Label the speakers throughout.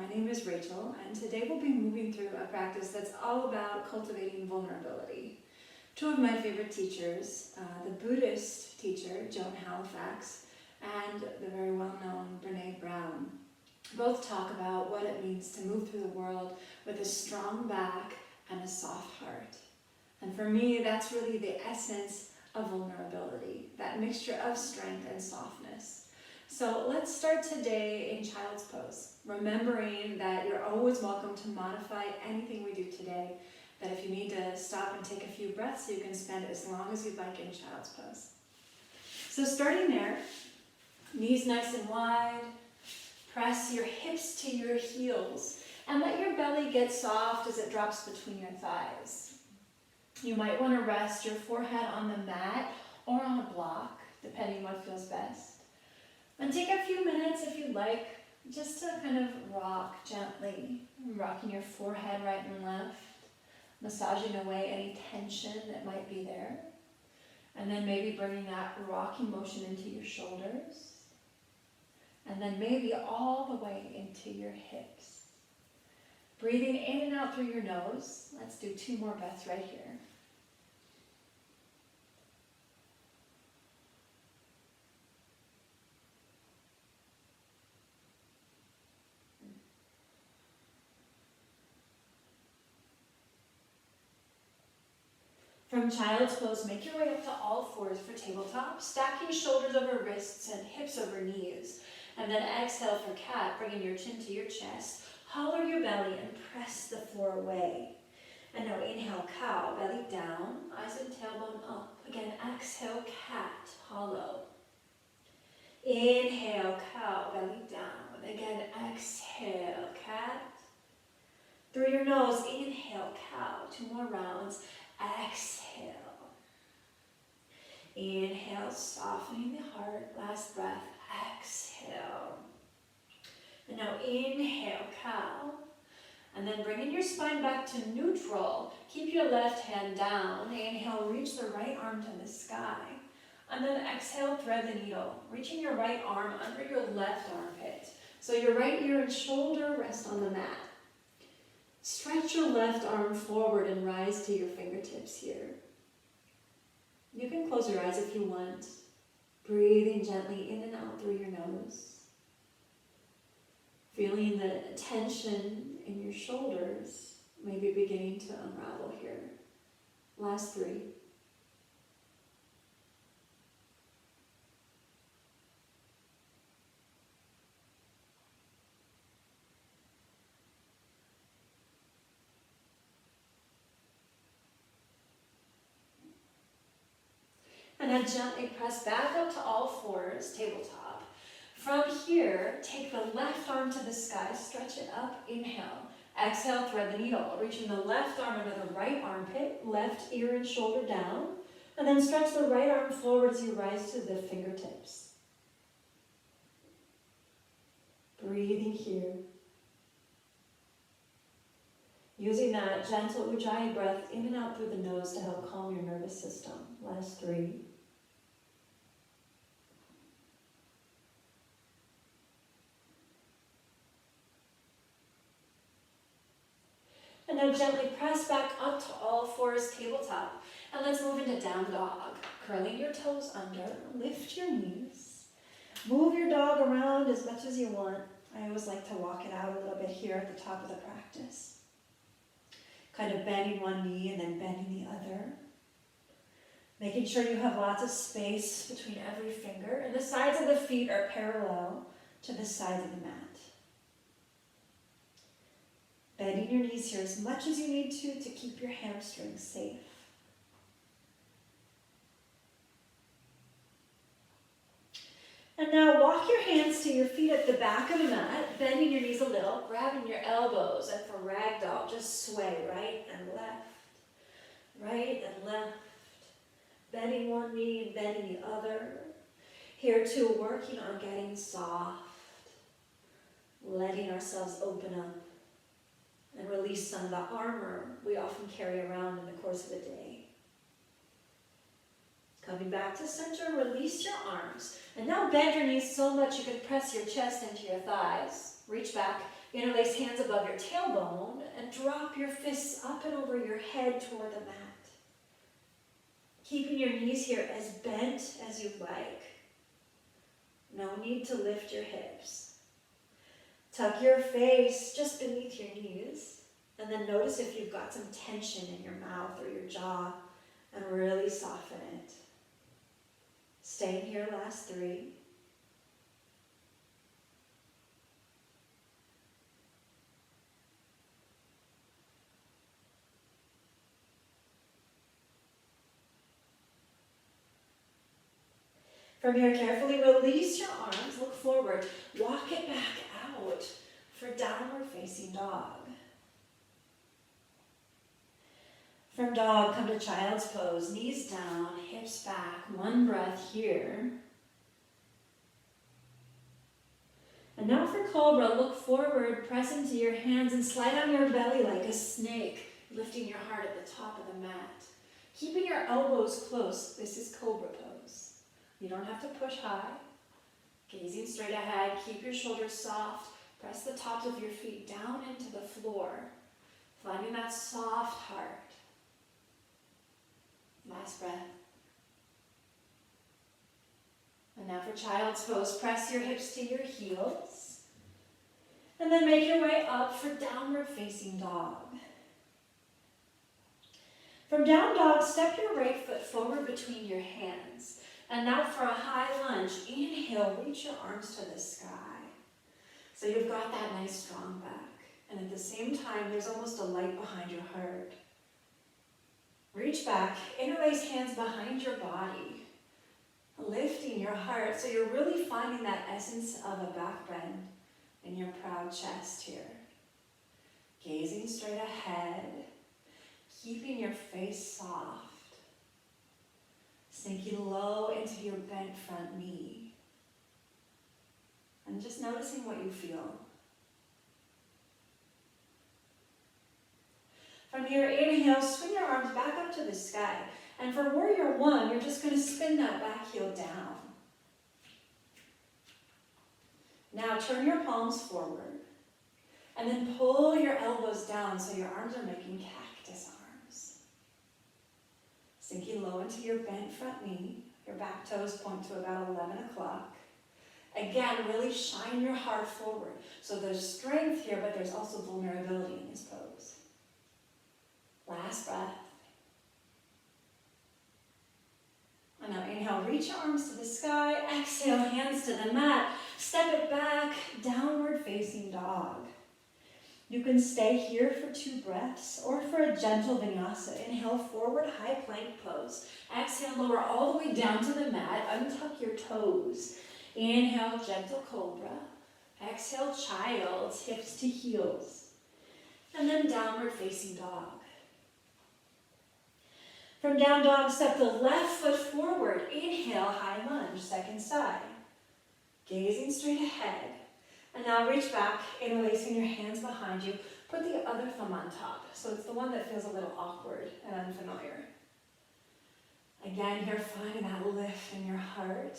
Speaker 1: My name is Rachel, and today we'll be moving through a practice that's all about cultivating vulnerability. Two of my favorite teachers, the Buddhist teacher, Joan Halifax, and the very well-known Brené Brown, both talk about what it means to move through the world with a strong back and a soft heart. And for me, that's really the essence of vulnerability, that mixture of strength and softness. So let's start today in Child's Pose, remembering that you're always welcome to modify anything we do today, that if you need to stop and take a few breaths, you can spend as long as you'd like in Child's Pose. So starting there, knees nice and wide, press your hips to your heels, and let your belly get soft as it drops between your thighs. You might want to rest your forehead on the mat or on a block, depending what feels best. And take a few minutes, if you'd like, just to kind of rock gently, rocking your forehead right and left, massaging away any tension that might be there. And then maybe bringing that rocking motion into your shoulders. And then maybe all the way into your hips. Breathing in and out through your nose. Let's do 2 more breaths right here. From Child's Pose, make your way up to all fours for tabletop, stacking shoulders over wrists and hips over knees. And then exhale for cat, bringing your chin to your chest. Hollow your belly and press the floor away. And now inhale, cow, belly down, eyes and tailbone up. Again, exhale, cat, hollow. Inhale, cow, belly down. Again, exhale, cat. Through your nose, inhale, cow, 2 more rounds. Exhale. Inhale, softening the heart. Last breath. Exhale. And now inhale, cow. And then bringing your spine back to neutral. Keep your left hand down. Inhale, reach the right arm to the sky. And then exhale, thread the needle. Reaching your right arm under your left armpit. So your right ear and shoulder rest on the mat. Stretch your left arm forward and rise to your fingertips here. You can close your eyes if you want. Breathing gently in and out through your nose. Feeling the tension in your shoulders maybe beginning to unravel here. Last 3. And then gently press back up to all fours, tabletop. From here, take the left arm to the sky, stretch it up, inhale. Exhale, thread the needle, reaching the left arm under the right armpit, left ear and shoulder down, and then stretch the right arm forward as you rise to the fingertips. Breathing here. Using that gentle Ujjayi breath in and out through the nose to help calm your nervous system. Last 3. And now gently press back up to all fours, tabletop. And let's move into down dog. Curling your toes under, lift your knees. Move your dog around as much as you want. I always like to walk it out a little bit here at the top of the practice. Kind of bending one knee and then bending the other. Making sure you have lots of space between every finger. And the sides of the feet are parallel to the sides of the mat. Bending your knees here as much as you need to keep your hamstrings safe. And now walk your hands to your feet at the back of the mat, bending your knees a little, grabbing your elbows, and for ragdoll, just sway right and left, right and left, bending one knee and bending the other. Here too, working on getting soft, letting ourselves open up and release some of the armor we often carry around in the course of the day. Coming back to center, release your arms. And now bend your knees so much you can press your chest into your thighs. Reach back, Interlace hands above your tailbone and drop your fists up and over your head toward the mat. Keeping your knees here as bent as you'd like. No need to lift your hips. Tuck your face just beneath your knees, and then notice if you've got some tension in your mouth or your jaw, and really soften it. Stay in here, last 3. From here, carefully release your arms, look forward, walk it back out for downward facing dog. From dog, come to child's pose, knees down, hips back, 1 breath here. And now for Cobra, look forward, press into your hands and slide on your belly like a snake, lifting your heart at the top of the mat. Keeping your elbows close, this is Cobra pose. You don't have to push high. Gazing straight ahead, keep your shoulders soft, press the tops of your feet down into the floor, finding that soft heart. Last breath. And now for child's pose, press your hips to your heels. And then make your way up for downward facing dog. From down dog, step your right foot forward between your hands. And now for a high lunge, inhale, reach your arms to the sky. So you've got that nice strong back. And at the same time, there's almost a light behind your heart. Reach back, interlace hands behind your body, lifting your heart. So you're really finding that essence of a back bend in your proud chest here. Gazing straight ahead, keeping your face soft. Sinking low into your bent front knee. And just noticing what you feel. From here, inhale, swing your arms back up to the sky. And for warrior 1, you're just going to spin that back heel down. Now turn your palms forward. And then pull your elbows down so your arms are making cactus arms. Sinking low into your bent front knee. Your back toes point to about 11 o'clock. Again, really shine your heart forward. So there's strength here, but there's also vulnerability in this pose. Last breath. And now inhale, reach your arms to the sky. Exhale, hands to the mat. Step it back, downward facing dog. You can stay here for 2 breaths or for a gentle vinyasa. Inhale, forward high plank pose. Exhale, lower all the way down to the mat. Untuck your toes. Inhale, gentle cobra. Exhale, child's, hips to heels. And then downward facing dog. From down dog, step the left foot forward. Inhale, high lunge, second side. Gazing straight ahead. And now reach back, interlacing your hands behind you. Put the other thumb on top. So it's the one that feels a little awkward and unfamiliar. Again, here, finding that lift in your heart.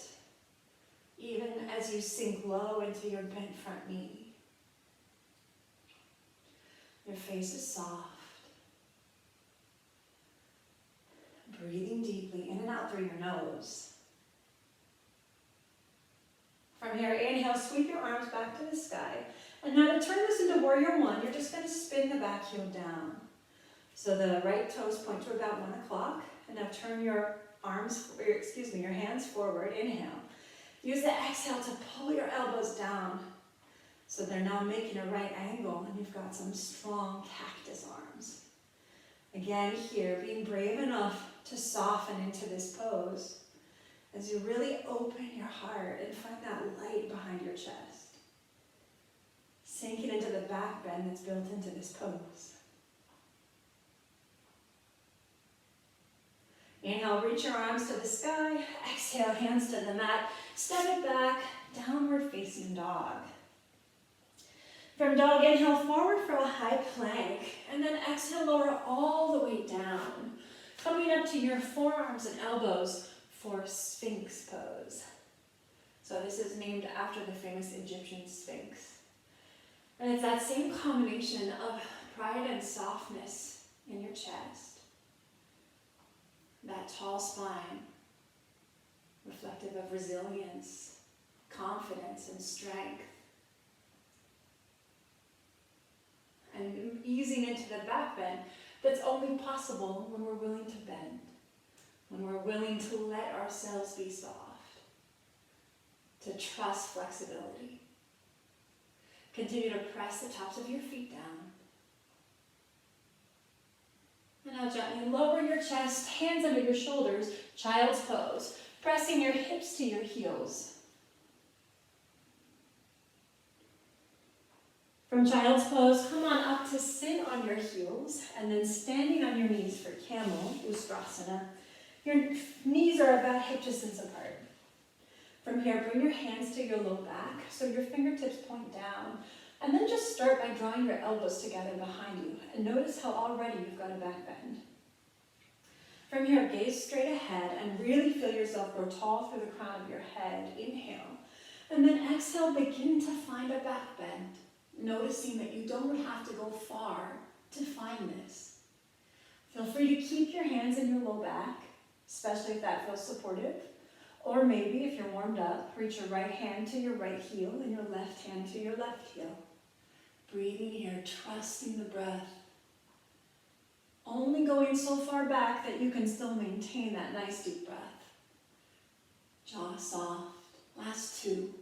Speaker 1: Even as you sink low into your bent front knee. Your face is soft. Breathing deeply in and out through your nose. From here, inhale, sweep your arms back to the sky. And now to turn this into warrior 1, you're just going to spin the back heel down. So the right toes point to about 1 o'clock. And now turn your your hands forward. Inhale. Use the exhale to pull your elbows down. So they're now making a right angle, and you've got some strong cactus arms. Again, here, being brave enough to soften into this pose as you really open your heart and find that light behind your chest. Sinking into the back bend that's built into this pose. Inhale, reach your arms to the sky. Exhale, hands to the mat. Step it back, downward facing dog. From dog, inhale forward for a high plank, and then exhale, lower all the way down. Coming up to your forearms and elbows for Sphinx Pose. So this is named after the famous Egyptian Sphinx. And it's that same combination of pride and softness in your chest. That tall spine, reflective of resilience, confidence, and strength. And easing into the back bend that's only possible when we're willing to bend, when we're willing to let ourselves be soft, to trust flexibility. Continue to press the tops of your feet down. And now gently lower your chest, hands under your shoulders, child's pose, pressing your hips to your heels. From child's pose, come on up to sit on your heels and then standing on your knees for Camel Usrasana. Your knees are about hip distance apart. From here, bring your hands to your low back so your fingertips point down. And then just start by drawing your elbows together behind you. And notice how already you've got a back bend. From here, gaze straight ahead and really feel yourself grow tall through the crown of your head. Inhale. And then exhale, begin to find a back bend. Noticing that you don't have to go far to find this. Feel free to keep your hands in your low back, especially if that feels supportive. Or maybe if you're warmed up, reach your right hand to your right heel and your left hand to your left heel. Breathing here, trusting the breath. Only going so far back that you can still maintain that nice deep breath. Jaw soft. Last two.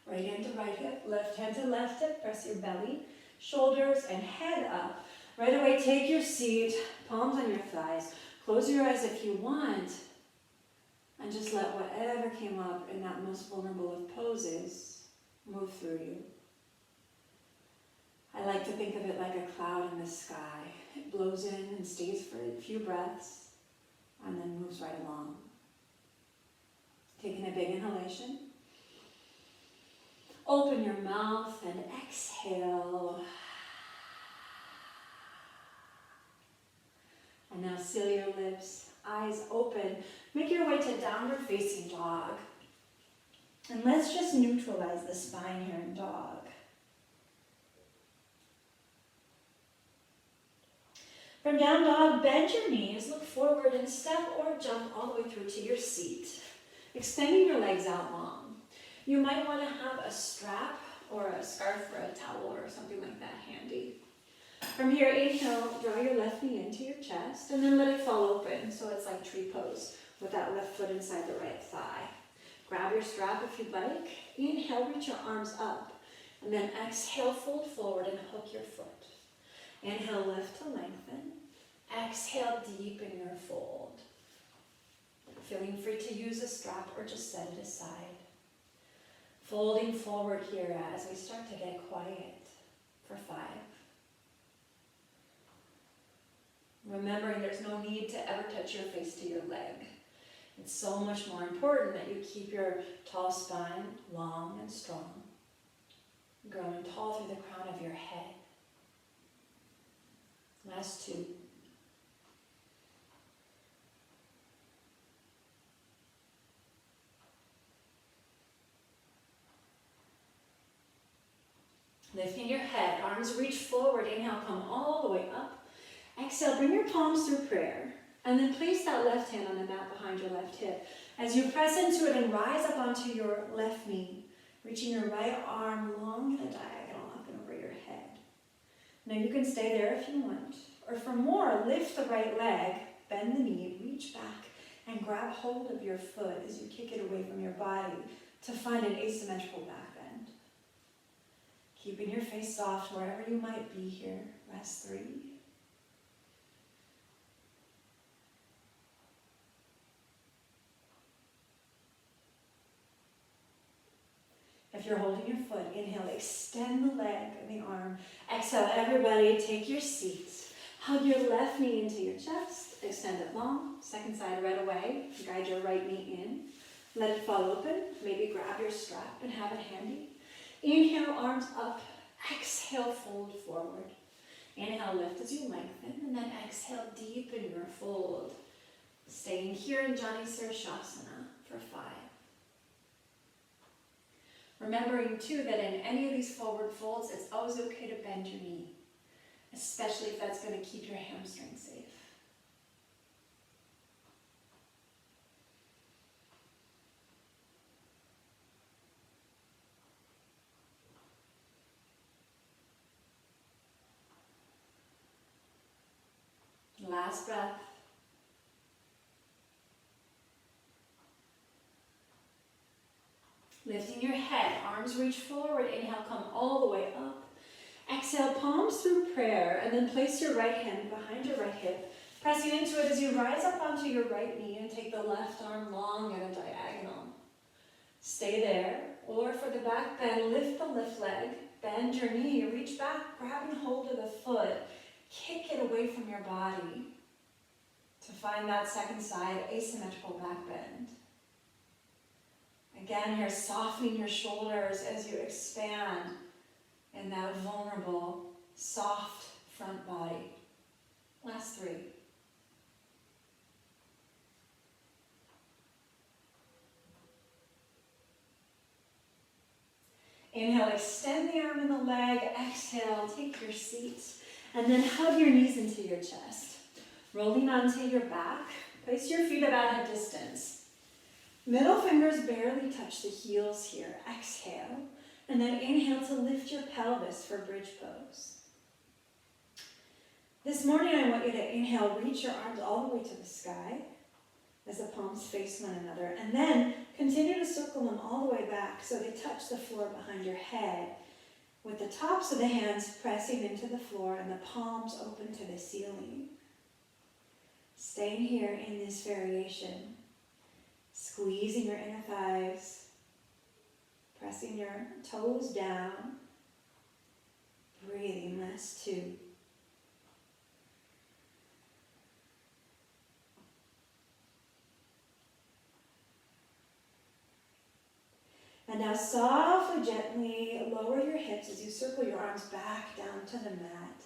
Speaker 1: Right hand to right hip, left hand to left hip, press your belly, shoulders, and head up. Right away, take your seat, palms on your thighs. Close your eyes if you want, and just let whatever came up in that most vulnerable of poses move through you. I like to think of it like a cloud in the sky. It blows in and stays for a few breaths, and then moves right along. Taking a big inhalation. Open your mouth and exhale. And now seal your lips, eyes open. Make your way to downward facing dog. And let's just neutralize the spine here in dog. From down dog, bend your knees, look forward and step or jump all the way through to your seat. Extending your legs out long. You might want to have a strap or a scarf or a towel or something like that handy. From here, inhale, draw your left knee into your chest and then let it fall open so it's like tree pose with that left foot inside the right thigh. Grab your strap if you'd like. Inhale, reach your arms up. And then exhale, fold forward and hook your foot. Inhale, lift to lengthen. Exhale, deepen your fold. Feeling free to use a strap or just set it aside. Folding forward here as we start to get quiet for 5. Remembering there's no need to ever touch your face to your leg. It's so much more important that you keep your tall spine long and strong, growing tall through the crown of your head. Last 2. Lifting your head, arms reach forward. Inhale, come all the way up. Exhale, bring your palms through prayer. And then place that left hand on the mat behind your left hip. As you press into it and rise up onto your left knee, reaching your right arm long in a diagonal up and over your head. Now you can stay there if you want. Or for more, lift the right leg, bend the knee, reach back, and grab hold of your foot as you kick it away from your body to find an asymmetrical back bend. Keeping your face soft wherever you might be here. Rest 3. If you're holding your foot, inhale, extend the leg and the arm. Exhale, everybody, take your seats. Hug your left knee into your chest. Extend it long. Second side right away. Guide your right knee in. Let it fall open. Maybe grab your strap and have it handy. Inhale, arms up. Exhale, fold forward. Inhale, lift as you lengthen. And then exhale, deepen your fold. Staying here in Jani Surashasana for 5. Remembering too that in any of these forward folds, it's always okay to bend your knee, especially if that's going to keep your hamstring safe. Last breath. Lifting your head, arms reach forward. Inhale, come all the way up. Exhale, palms through prayer, and then place your right hand behind your right hip, pressing into it as you rise up onto your right knee and take the left arm long at a diagonal. Stay there, or for the back bend, lift the left leg, bend your knee, reach back, grabbing hold of the foot, kick it away from your body to find that second side asymmetrical back bend. Again, here, softening your shoulders as you expand in that vulnerable, soft front body. Last 3. Inhale, extend the arm and the leg. Exhale, take your seat. And then hug your knees into your chest. Rolling onto your back, place your feet about a distance. Middle fingers barely touch the heels here. Exhale, and then inhale to lift your pelvis for bridge pose. This morning I want you to inhale, reach your arms all the way to the sky as the palms face one another, and then continue to circle them all the way back so they touch the floor behind your head, with the tops of the hands pressing into the floor and the palms open to the ceiling. Staying here in this variation. Squeezing your inner thighs, pressing your toes down, breathing, last 2. And now softly, gently lower your hips as you circle your arms back down to the mat.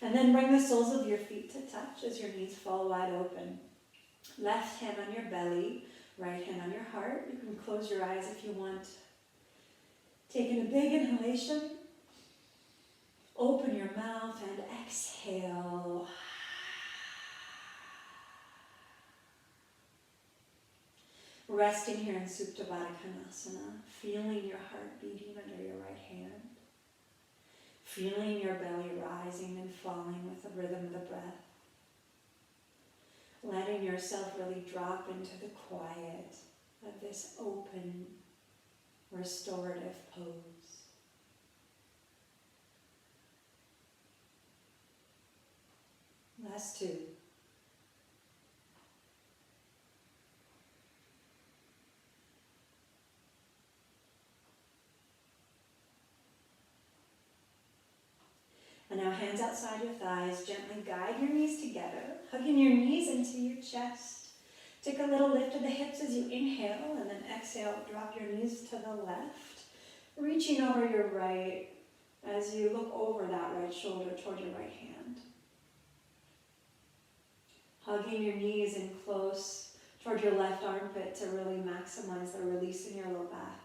Speaker 1: And then bring the soles of your feet to touch as your knees fall wide open. Left hand on your belly, right hand on your heart. You can close your eyes if you want. Taking a big inhalation. Open your mouth and exhale. Resting here in Supta Baddha Konasana, feeling your heart beating under your right hand. Feeling your belly rising and falling with the rhythm of the breath. Letting yourself really drop into the quiet of this open, restorative pose. Last 2. And now hands outside your thighs, gently guide your knees together, hugging your knees into your chest. Take a little lift of the hips as you inhale, and then exhale, drop your knees to the left, reaching over your right as you look over that right shoulder toward your right hand. Hugging your knees in close toward your left armpit to really maximize the release in your low back.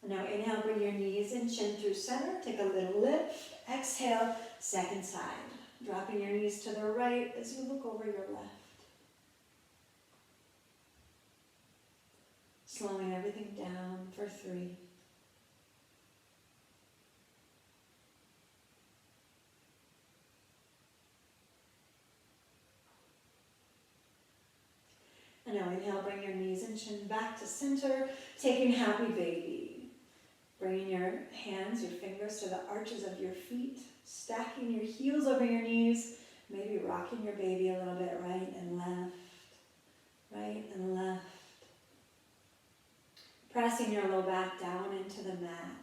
Speaker 1: Now inhale, bring your knees and chin through center. Take a little lift. Exhale, second side. Dropping your knees to the right as you look over your left. Slowing everything down for 3. And now inhale, bring your knees and chin back to center, taking happy baby. Bringing your hands, your fingers to the arches of your feet, stacking your heels over your knees, maybe rocking your baby a little bit right and left, right and left. Pressing your low back down into the mat.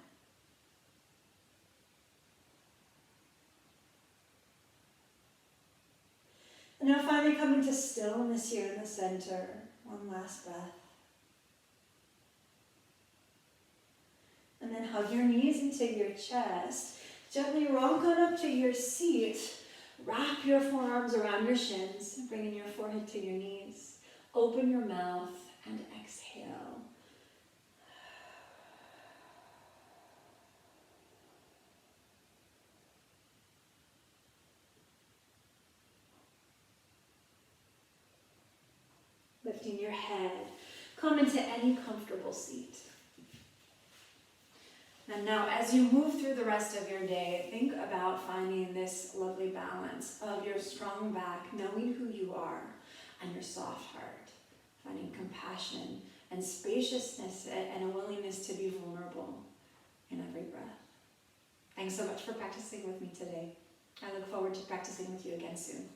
Speaker 1: And now finally coming to stillness here in the center. One last breath. And then hug your knees into your chest. Gently rock on up to your seat. Wrap your forearms around your shins, bringing your forehead to your knees. Open your mouth and exhale. Lifting your head, come into any comfortable seat. And now, as you move through the rest of your day, think about finding this lovely balance of your strong back, knowing who you are, and your soft heart, finding compassion and spaciousness and a willingness to be vulnerable in every breath. Thanks so much for practicing with me today. I look forward to practicing with you again soon.